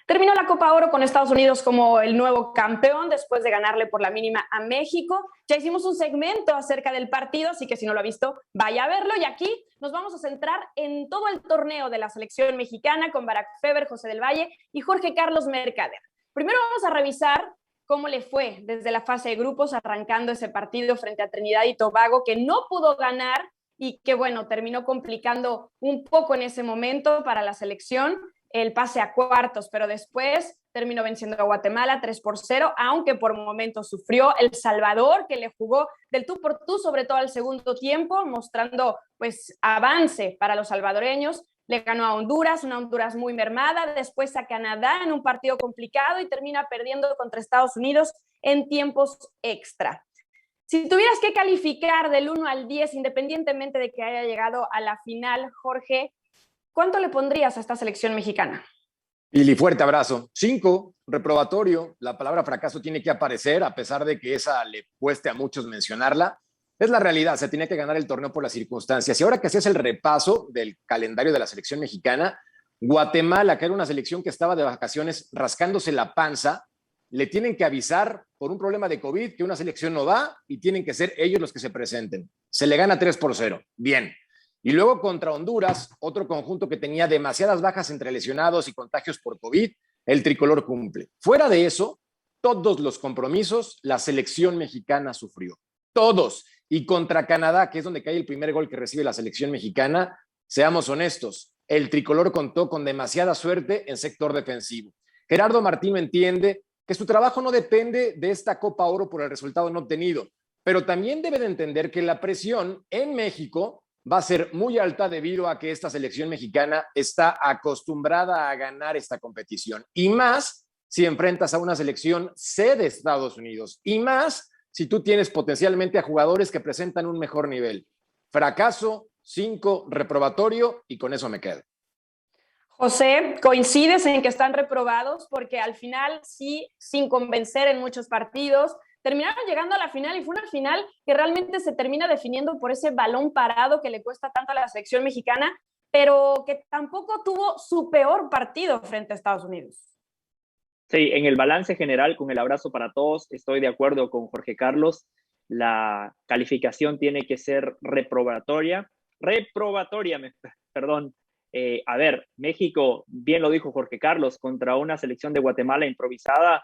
Terminó la Copa Oro con Estados Unidos como el nuevo campeón después de ganarle por la mínima a México. Ya hicimos un segmento acerca del partido, así que si no lo ha visto, vaya a verlo. Y aquí nos vamos a centrar en todo el torneo de la selección mexicana con Barack Feber, José del Valle y Jorge Carlos Mercader. Primero vamos a revisar cómo le fue desde la fase de grupos, arrancando ese partido frente a Trinidad y Tobago, que no pudo ganar y que, bueno, terminó complicando un poco en ese momento para la selección el pase a cuartos, pero después terminó venciendo a Guatemala 3-0, aunque por momentos sufrió. El Salvador, que le jugó del tú por tú, sobre todo al segundo tiempo, mostrando pues avance para los salvadoreños. Le ganó a Honduras, una Honduras muy mermada, después a Canadá en un partido complicado y termina perdiendo contra Estados Unidos en tiempos extra. Si tuvieras que calificar del 1 al 10, independientemente de que haya llegado a la final, Jorge, ¿cuánto le pondrías a esta selección mexicana? Pili, fuerte abrazo. 5, reprobatorio. La palabra fracaso tiene que aparecer, a pesar de que esa le cueste a muchos mencionarla. Es la realidad, se tenía que ganar el torneo por las circunstancias. Y ahora que hacías el repaso del calendario de la selección mexicana, Guatemala, que era una selección que estaba de vacaciones rascándose la panza, le tienen que avisar por un problema de COVID que una selección no va y tienen que ser ellos los que se presenten. Se le gana 3-0. Bien. Y luego contra Honduras, otro conjunto que tenía demasiadas bajas entre lesionados y contagios por COVID, el tricolor cumple. Fuera de eso, todos los compromisos la selección mexicana sufrió. Todos. Y contra Canadá, que es donde cae el primer gol que recibe la selección mexicana, seamos honestos, el tricolor contó con demasiada suerte en sector defensivo. Gerardo Martino entiende que su trabajo no depende de esta Copa Oro por el resultado no obtenido, pero también debe de entender que la presión en México va a ser muy alta debido a que esta selección mexicana está acostumbrada a ganar esta competición. Y más si enfrentas a una selección sede de Estados Unidos. Y más si tú tienes potencialmente a jugadores que presentan un mejor nivel. Fracaso, 5, reprobatorio, y con eso me quedo. José, ¿coincides en que están reprobados? Porque al final sí, sin convencer en muchos partidos, terminaron llegando a la final y fue una final que realmente se termina definiendo por ese balón parado que le cuesta tanto a la selección mexicana, pero que tampoco tuvo su peor partido frente a Estados Unidos. Sí, en el balance general, con el abrazo para todos, estoy de acuerdo con Jorge Carlos. La calificación tiene que ser reprobatoria, perdón. A ver, México, bien lo dijo Jorge Carlos, contra una selección de Guatemala improvisada,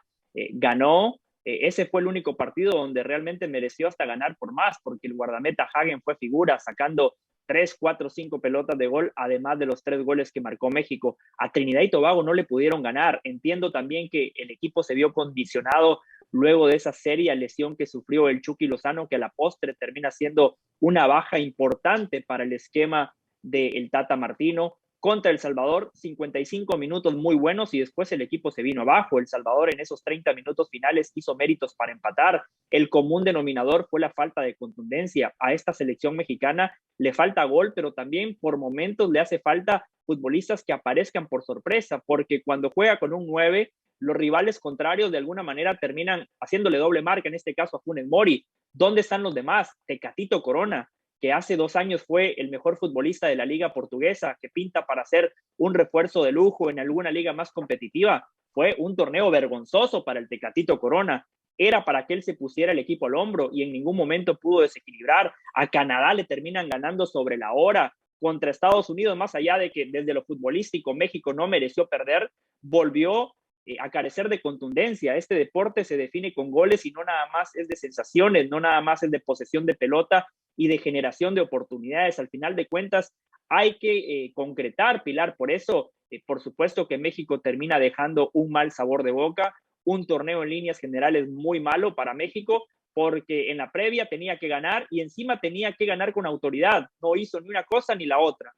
ganó. Ese fue el único partido donde realmente mereció hasta ganar por más, porque el guardameta Hagen fue figura, sacando 3, 4, 5 pelotas de gol, además de los 3 goles que marcó México. A Trinidad y Tobago no le pudieron ganar. Entiendo también que el equipo se vio condicionado luego de esa seria lesión que sufrió el Chucky Lozano, que a la postre termina siendo una baja importante para el esquema del Tata Martino. Contra El Salvador, 55 minutos muy buenos y después el equipo se vino abajo. El Salvador en esos 30 minutos finales hizo méritos para empatar. El común denominador fue la falta de contundencia. A esta selección mexicana le falta gol, pero también por momentos le hace falta futbolistas que aparezcan por sorpresa, porque cuando juega con un 9, los rivales contrarios de alguna manera terminan haciéndole doble marca, en este caso a Funes Mori. ¿Dónde están los demás? Tecatito Corona, que hace 2 años fue el mejor futbolista de la liga portuguesa, que pinta para ser un refuerzo de lujo en alguna liga más competitiva. Fue un torneo vergonzoso para el Tecatito Corona. Era para que él se pusiera el equipo al hombro y en ningún momento pudo desequilibrar. A Canadá le terminan ganando sobre la hora. Contra Estados Unidos, más allá de que desde lo futbolístico México no mereció perder, volvió a carecer de contundencia. Este deporte se define con goles y no nada más es de sensaciones, no nada más es de posesión de pelota y de generación de oportunidades. Al final de cuentas hay que concretar, Pilar. Por eso, por supuesto que México termina dejando un mal sabor de boca, un torneo en líneas generales muy malo para México, porque en la previa tenía que ganar y encima tenía que ganar con autoridad. No hizo ni una cosa ni la otra.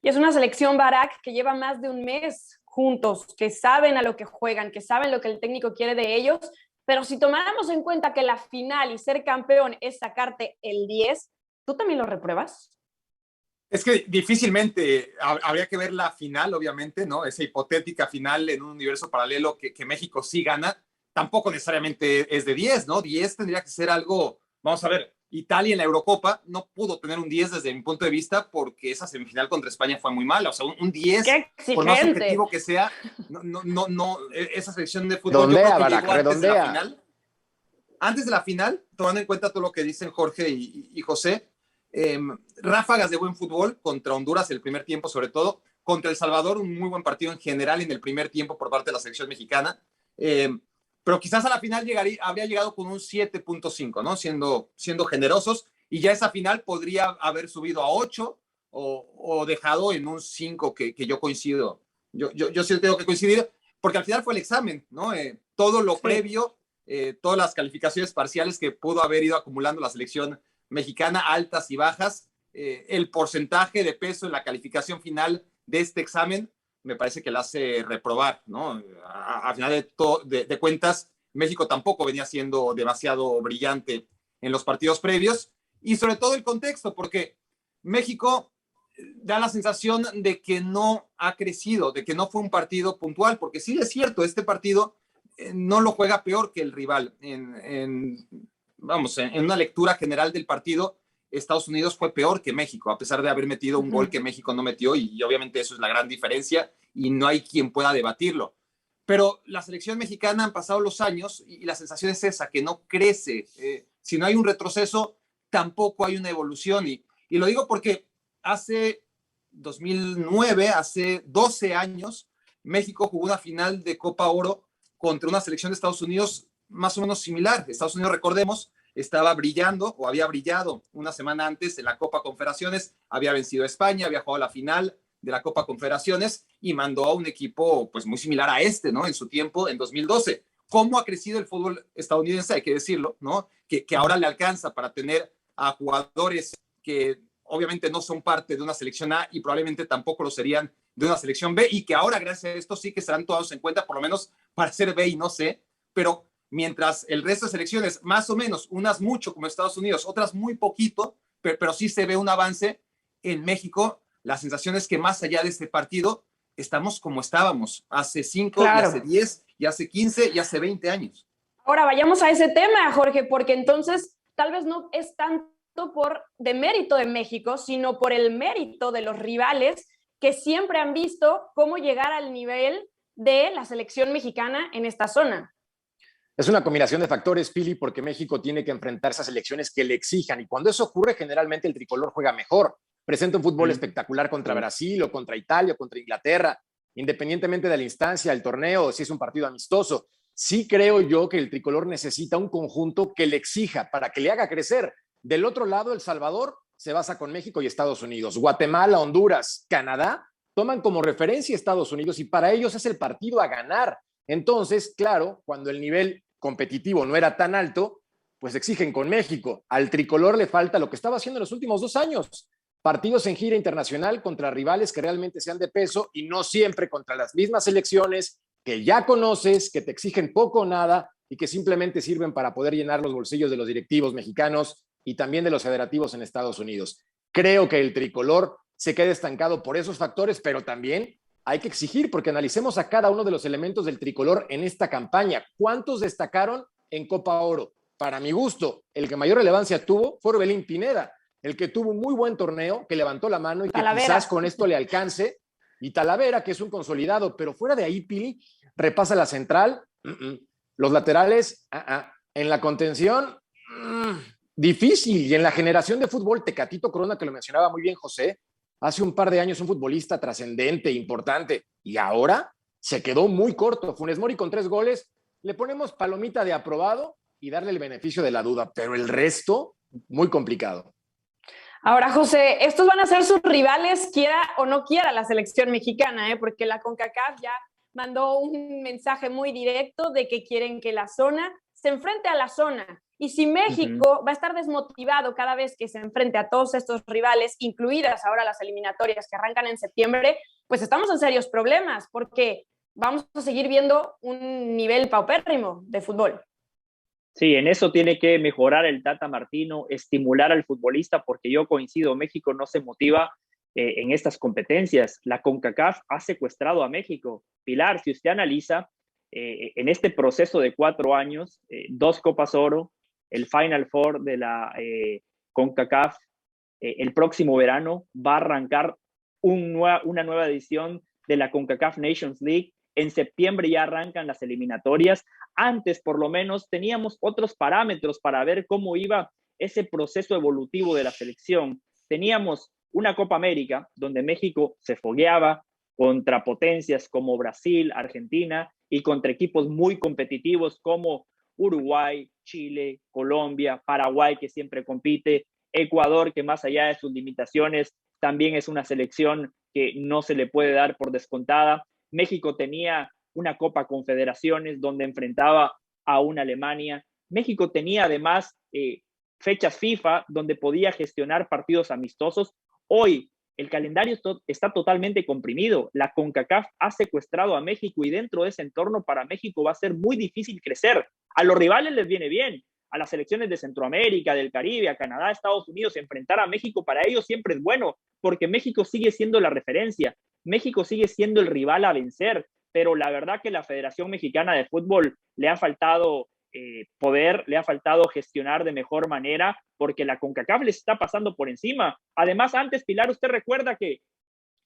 Y es una selección, Barack, que lleva más de un mes juntos, que saben a lo que juegan, que saben lo que el técnico quiere de ellos, pero si tomáramos en cuenta que la final y ser campeón es sacarte el 10, ¿tú también lo repruebas? Es que difícilmente habría que ver la final, obviamente, ¿no? Esa hipotética final en un universo paralelo que México sí gana, tampoco necesariamente es de 10, ¿no? 10 tendría que ser algo, vamos a ver, Italia en la Eurocopa no pudo tener un 10 desde mi punto de vista porque esa semifinal contra España fue muy mala. O sea, un 10, por más objetivo que sea, no, esa selección de fútbol Redondea, yo creo que Barak, llegó antes de la redondea. final. Antes de la final, tomando en cuenta todo lo que dicen Jorge y José, ráfagas de buen fútbol contra Honduras el primer tiempo, sobre todo. Contra El Salvador, un muy buen partido en general en el primer tiempo por parte de la selección mexicana. Pero quizás a la final habría llegado con un 7.5, ¿no? Siendo generosos, y ya esa final podría haber subido a 8 o dejado en un 5 que yo coincido. Yo sí tengo que coincidir, porque al final fue el examen, ¿no? Todo lo previo, todas las calificaciones parciales que pudo haber ido acumulando la selección mexicana, altas y bajas, el porcentaje de peso en la calificación final de este examen me parece que la hace reprobar, ¿no? A final de cuentas, México tampoco venía siendo demasiado brillante en los partidos previos, y sobre todo el contexto, porque México da la sensación de que no ha crecido, de que no fue un partido puntual, porque sí es cierto, este partido no lo juega peor que el rival. En una lectura general del partido, Estados Unidos fue peor que México, a pesar de haber metido un gol que México no metió, y obviamente eso es la gran diferencia y no hay quien pueda debatirlo. Pero la selección mexicana han pasado los años y la sensación es esa, que no crece. Si no hay un retroceso, tampoco hay una evolución. Y lo digo porque hace 2009, hace 12 años, México jugó una final de Copa Oro contra una selección de Estados Unidos más o menos similar. Estados Unidos, recordemos, estaba brillando o había brillado una semana antes en la Copa Confederaciones, había vencido a España, había jugado la final de la Copa Confederaciones y mandó a un equipo pues muy similar a este, ¿no? En su tiempo, en 2012. ¿Cómo ha crecido el fútbol estadounidense? Hay que decirlo, ¿no? Que ahora le alcanza para tener a jugadores que obviamente no son parte de una selección A y probablemente tampoco lo serían de una selección B, y que ahora gracias a esto sí que serán tomados en cuenta, por lo menos para ser B y no C, pero mientras el resto de selecciones, más o menos, unas mucho como Estados Unidos, otras muy poquito, pero sí se ve un avance. En México, la sensación es que más allá de este partido, estamos como estábamos hace 5, y hace 10, y hace 15, y hace 20 años. Ahora vayamos a ese tema, Jorge, porque entonces tal vez no es tanto por demérito de México, sino por el mérito de los rivales que siempre han visto cómo llegar al nivel de la selección mexicana en esta zona. Es una combinación de factores, Pili, porque México tiene que enfrentarse a selecciones que le exijan, y cuando eso ocurre, generalmente el tricolor juega mejor. Presenta un fútbol espectacular contra Brasil o contra Italia o contra Inglaterra, independientemente de la instancia, el torneo, si es un partido amistoso. Sí creo yo que el tricolor necesita un conjunto que le exija para que le haga crecer. Del otro lado, El Salvador se basa con México y Estados Unidos. Guatemala, Honduras, Canadá toman como referencia a Estados Unidos, y para ellos es el partido a ganar. Entonces, claro, cuando el nivel competitivo no era tan alto, pues exigen con México. Al tricolor le falta lo que estaba haciendo en los últimos 2 años: partidos en gira internacional contra rivales que realmente sean de peso, y no siempre contra las mismas selecciones que ya conoces, que te exigen poco o nada y que simplemente sirven para poder llenar los bolsillos de los directivos mexicanos y también de los federativos en Estados Unidos. Creo que el tricolor se queda estancado por esos factores, pero también hay que exigir, porque analicemos a cada uno de los elementos del tricolor en esta campaña. ¿Cuántos destacaron en Copa Oro? Para mi gusto, el que mayor relevancia tuvo fue Orbelín Pineda, el que tuvo un muy buen torneo, que levantó la mano y que quizás con esto le alcance, y Talavera, que es un consolidado, pero fuera de ahí, Pili, repasa la central, los laterales, en la contención, difícil, y en la generación de fútbol, Tecatito Corona, que lo mencionaba muy bien José, hace un par de años un futbolista trascendente, importante, y ahora se quedó muy corto. Funes Mori con 3 goles, le ponemos palomita de aprobado y darle el beneficio de la duda, pero el resto, muy complicado. Ahora, José, estos van a ser sus rivales, quiera o no quiera la selección mexicana, porque la CONCACAF ya mandó un mensaje muy directo de que quieren que la zona se enfrente a la zona. Y si México va a estar desmotivado cada vez que se enfrente a todos estos rivales, incluidas ahora las eliminatorias que arrancan en septiembre, pues estamos en serios problemas, porque vamos a seguir viendo un nivel paupérrimo de fútbol. Sí, en eso tiene que mejorar el Tata Martino, estimular al futbolista, porque yo coincido, México no se motiva en estas competencias. La CONCACAF ha secuestrado a México. Pilar, si usted analiza, en este proceso de 4 años, 2 Copas Oro, el Final Four de la CONCACAF el próximo verano va a arrancar una nueva edición de la CONCACAF Nations League. En septiembre ya arrancan las eliminatorias. Antes, por lo menos, teníamos otros parámetros para ver cómo iba ese proceso evolutivo de la selección. Teníamos una Copa América donde México se fogueaba contra potencias como Brasil, Argentina y contra equipos muy competitivos como Uruguay, Chile, Colombia, Paraguay, que siempre compite, Ecuador, que más allá de sus limitaciones también es una selección que no se le puede dar por descontada. México tenía una Copa Confederaciones donde enfrentaba a una Alemania. México tenía además fechas FIFA donde podía gestionar partidos amistosos. Hoy el calendario está totalmente comprimido. La CONCACAF ha secuestrado a México y dentro de ese entorno para México va a ser muy difícil crecer. A los rivales les viene bien, a las selecciones de Centroamérica, del Caribe, a Canadá, a Estados Unidos, enfrentar a México para ellos siempre es bueno, porque México sigue siendo la referencia, México sigue siendo el rival a vencer, pero la verdad que la Federación Mexicana de Fútbol le ha faltado poder, le ha faltado gestionar de mejor manera, porque la CONCACAF les está pasando por encima. Además, antes, Pilar, usted recuerda que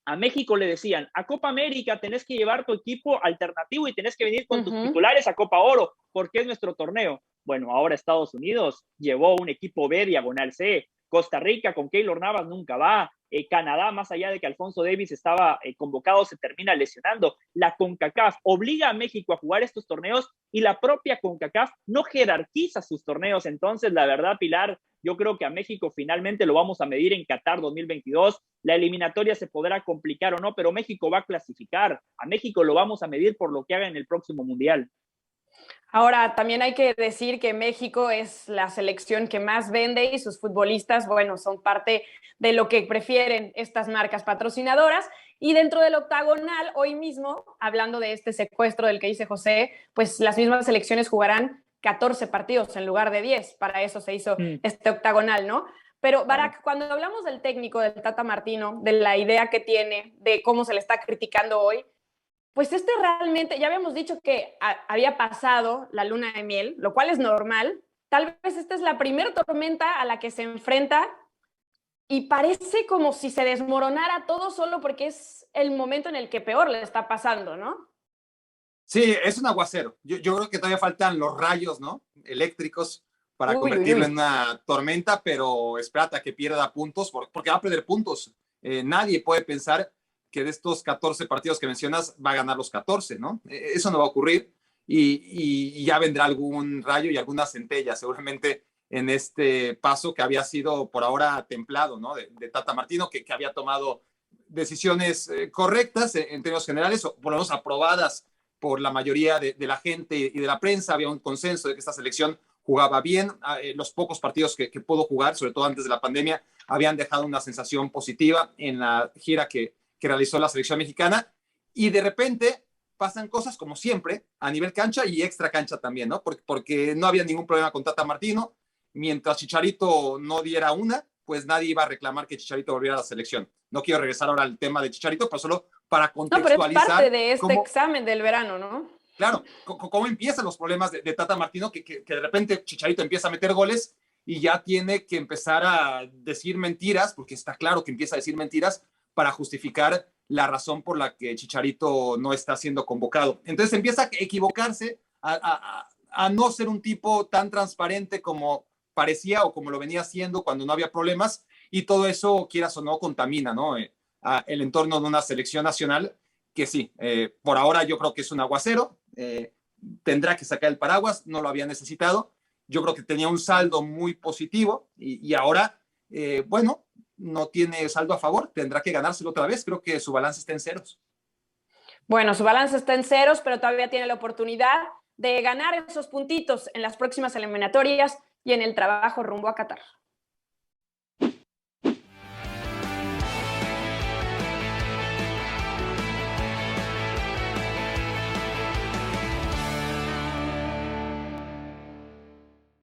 a México le decían, a Copa América tenés que llevar tu equipo alternativo y tenés que venir con tus titulares a Copa Oro, porque es nuestro torneo. Bueno, ahora Estados Unidos llevó un equipo B diagonal C. Costa Rica con Keylor Navas nunca va. Canadá, más allá de que Alfonso Davis estaba convocado, se termina lesionando. La CONCACAF obliga a México a jugar estos torneos y la propia CONCACAF no jerarquiza sus torneos. Entonces, la verdad, Pilar, yo creo que a México finalmente lo vamos a medir en Qatar 2022. La eliminatoria se podrá complicar o no, pero México va a clasificar. A México lo vamos a medir por lo que haga en el próximo Mundial. Ahora, también hay que decir que México es la selección que más vende y sus futbolistas, bueno, son parte de lo que prefieren estas marcas patrocinadoras. Y dentro del octagonal, hoy mismo, hablando de este secuestro del que dice José, pues las mismas selecciones jugarán 14 partidos en lugar de 10. Para eso se hizo este octagonal, ¿no? Pero, Barak, cuando hablamos del técnico, del Tata Martino, de la idea que tiene, de cómo se le está criticando hoy, pues realmente, ya habíamos dicho que había pasado la luna de miel, lo cual es normal. Tal vez esta es la primera tormenta a la que se enfrenta y parece como si se desmoronara todo solo porque es el momento en el que peor le está pasando, ¿no? Sí, es un aguacero. Yo creo que todavía faltan los rayos, ¿no? Eléctricos para convertirlo en una tormenta, pero espérate a que pierda puntos, porque va a perder puntos. Nadie puede pensar que de estos 14 partidos que mencionas va a ganar los 14, ¿no? Eso no va a ocurrir y ya vendrá algún rayo y alguna centella seguramente en este paso que había sido por ahora templado, ¿no? De Tata Martino, que había tomado decisiones correctas en términos generales, o por lo menos aprobadas por la mayoría de la gente y de la prensa. Había un consenso de que esta selección jugaba bien. Los pocos partidos que pudo jugar, sobre todo antes de la pandemia, habían dejado una sensación positiva en la gira que realizó la selección mexicana, y de repente pasan cosas como siempre a nivel cancha y extra cancha también, ¿no? Porque no había ningún problema con Tata Martino. Mientras Chicharito no diera una, pues nadie iba a reclamar que Chicharito volviera a la selección. No quiero regresar ahora al tema de Chicharito, pero solo para contextualizar. No, pero es parte de este examen del verano, ¿no? Claro, cómo empiezan los problemas de Tata Martino, que de repente Chicharito empieza a meter goles y ya tiene que empezar a decir mentiras, porque está claro que empieza a decir mentiras para justificar la razón por la que Chicharito no está siendo convocado. Entonces empieza a equivocarse, a no ser un tipo tan transparente como parecía o como lo venía haciendo cuando no había problemas, y todo eso, quieras o no, contamina, ¿no? El entorno de una selección nacional que sí, por ahora yo creo que es un aguacero, tendrá que sacar el paraguas, no lo había necesitado. Yo creo que tenía un saldo muy positivo y ahora, bueno, no tiene saldo a favor, tendrá que ganárselo otra vez. Creo que su balance está en ceros. Bueno, su balance está en ceros, pero todavía tiene la oportunidad de ganar esos puntitos en las próximas eliminatorias y en el trabajo rumbo a Qatar.